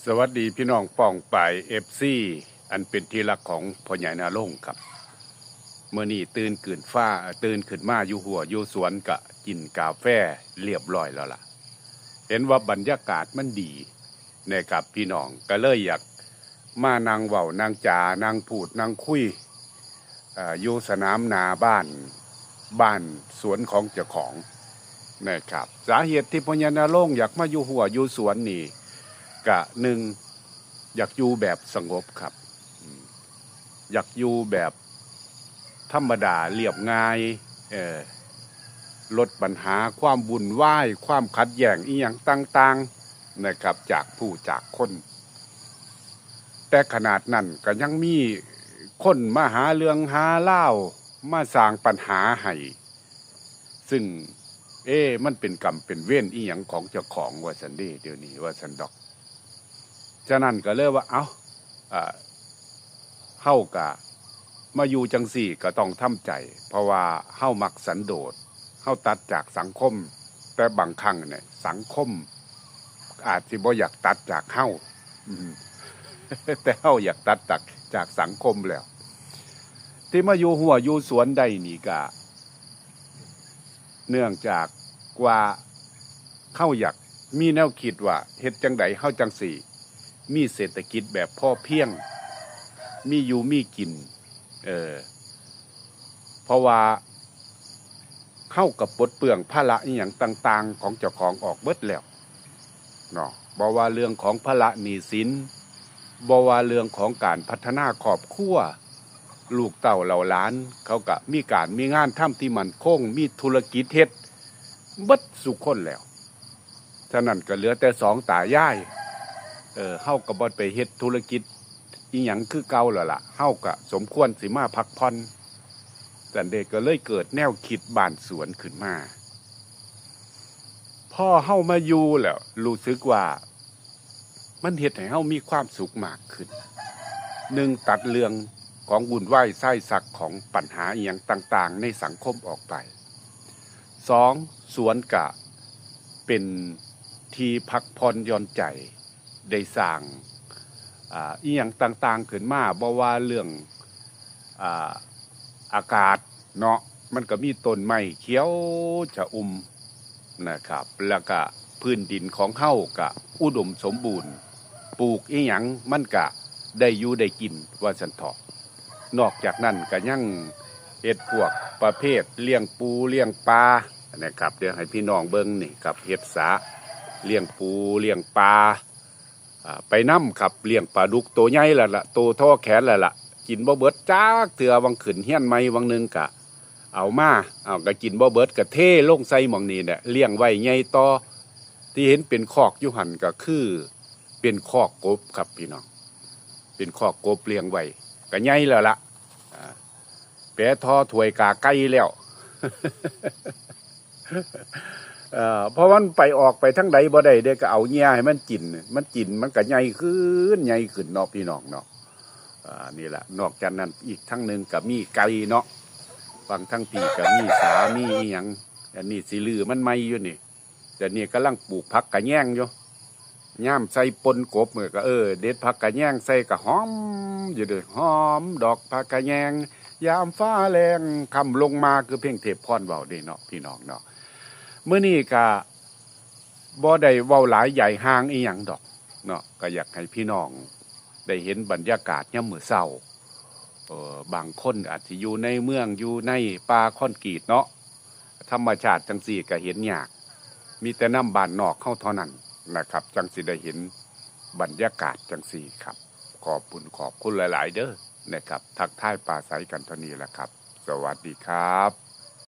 สวัสดีพี่น้องป้องปายFCอันเป็นที่รักของพ่อใหญ่นาลงครับเมื่อนี้ตื่นขึ้นมาอยู่หัวอยู่สวนกะกินกาแฟเรียบร้อยแล้วล่ะเห็นว่าบรรยากาศมันดีนะครับพี่น้องก็เลยอยากมานั่งเว้านั่งจานั่งพูดนั่งคุยอยู่สนามนาบ้านสวนของเจ้าของนะครับสาเหตุที่พ่อใหญ่นาลงอยากมาอยู่หัวอยู่สวนนี่กะหนึ่งอยากอยู่แบบสงบครับอยากอยู่แบบธรรมดาเรียบง่ายลดปัญหาความวุ่นวายความขัดแย้งอีหยังต่างๆนะครับจากผู้จากคนแต่ขนาดนั้นก็ยังมีคนมาหาเรื่องหาเล่ามาสร้างปัญหาให้ซึ่งมันเป็นกรรมเป็นเวรอีหยังของเจ้าของว่าสันเดเดี๋ยวนี้ว่าสันดอกฉะนั้นก็เลยว่าเฮากะมาอยู่จังสี่ก็ต้องทำใจเพราะว่าเฮามักสันโดษเฮาตัดจากสังคมแต่บางครั้งเนี่ยสังคมอาจสิบ่อยากตัดจากเฮาแต่เฮาอยากตัดจากสังคมแล้วที่มาอยู่หัวอยู่สวนได้นี่ก็เนื่องจากว่าเฮาอยากมีแนวคิดว่าเฮ็ดจังใดเฮาจังสี่มีเศรษฐกิจแบบพอเพียงมีอยู่มีกินเพราะว่าเข้ากับปลดเปลื้องภาระอีหยังต่างๆของเจ้าของออกเบิดแล้วเนาะบ่ว่าเรื่องของภาระหนี้สินบ่ว่าเรื่องของการพัฒนาครอบครัวลูกเต้าเหล่าหลานเขาก็มีงานทำที่มั่นคงมีธุรกิจเฮ็ดเบิดสุคนแล้วฉะนั้นก็เหลือแต่สองตายายเฮาก็บ่ไปเฮ็ดธุรกิจอีหยังคือเก่าแล้วล่ะเฮาก็สมควรสิมาพักผ่อนแต่เด็กก็เลยเกิดแนวคิดบ้านสวนขึ้นมาพอเฮามาอยู่แล้วรู้สึกว่ามันเฮ็ดให้เฮามีความสุขมากขึ้นหนึ่งตัดเรื่องของวุ่นวายไส้สักของปัญหาอีหยังต่างๆในสังคมออกไปสองสวนกะเป็นที่พักผ่อนหย่อนใจได้สร้างอีหยังต่างๆขึ้นมาบ่ว่าเรื่องอากาศเนาะมันก็มีต้นไม้เขียวชอุ่มนะครับแล้วก็พื้นดินของเฮาก็อุดมสมบูรณ์ปลูกอีหยังมันก็ได้อยู่ได้กินว่าซั่นเถาะนอกจากนั้นก็ยังเฮ็ดพวกประเภทเลี้ยงปูเลี้ยงปลานะครับเดี๋ยวให้พี่น้องเบิ่งนี่ครับเฮ็ดสาเลี้ยงปูเลี้ยงปลาไปน้ำครับเลี้ยงปลาดุกตัวใหญ่แล้วล่ะตัวท่อแขนแล้วล่ะกินบ่เบิดจ้าเถื่อวังขึ้นเฮี้ยนไม้วังนึงกะเอาก็กินบ่เบิดกะเทลงใส่หม่องนี้เนี่ยเลี้ยงไว้ใหญ่ต่อที่เห็นเป็นคอกอยู่หั่นก็คือเป็นคอกกบครับพี่น้องเป็นคอกกบเลี้ยงไว้ก็ใหญ่แล้วล่ะแปะท่อถวยกาไก่แล้ว เพราะมันไปออกไปทั้งใดบ่ได้เด้ก็เอาเงี้ยให้มันกินมันก็ใหญ่ขึ้นเนาะพี่น้องเนาะนี่แหละนอกจากนั้นอีกทั้งหนึ่งก็มีไก่เนาะฟังทั้งพี่ก็มีสามีอีหยังอันนี้สิลือมันไม่อยู่นี่แต่นี่กำลังปลูกผักกะแยงอยู่ย่ามใส่ปนกบก็เด็ดผักกะแยงใส่ก็หอมอยู่เด้อหอมดอกผักกะแยงยามฟ้าแรงค่ำลงมาคือเพ่งเทพพรเว้าเด้เนาะพี่น้องเนาะเมื่อนี้ก็บ่ได้เว้าหลายใหญ่ห่างอีหยังดอกเนาะก็อยากให้พี่น้องได้เห็นบรรยากาศยามมื้อเช้าบางคนอาจสิอยู่ในเมืองอยู่ในป่าคอนกรีตเนาะธรรมชาติจังซี่ก็เห็นยากมีแต่น้ำบ้านนอกเข้าเท่านั้นนะครับจังสิได้เห็นบรรยากาศจังซี่ครับขอบคุณหลายๆเด้อนะครับทักทายปราศัยกันเท่านี้แหละครับสวัสดีครับ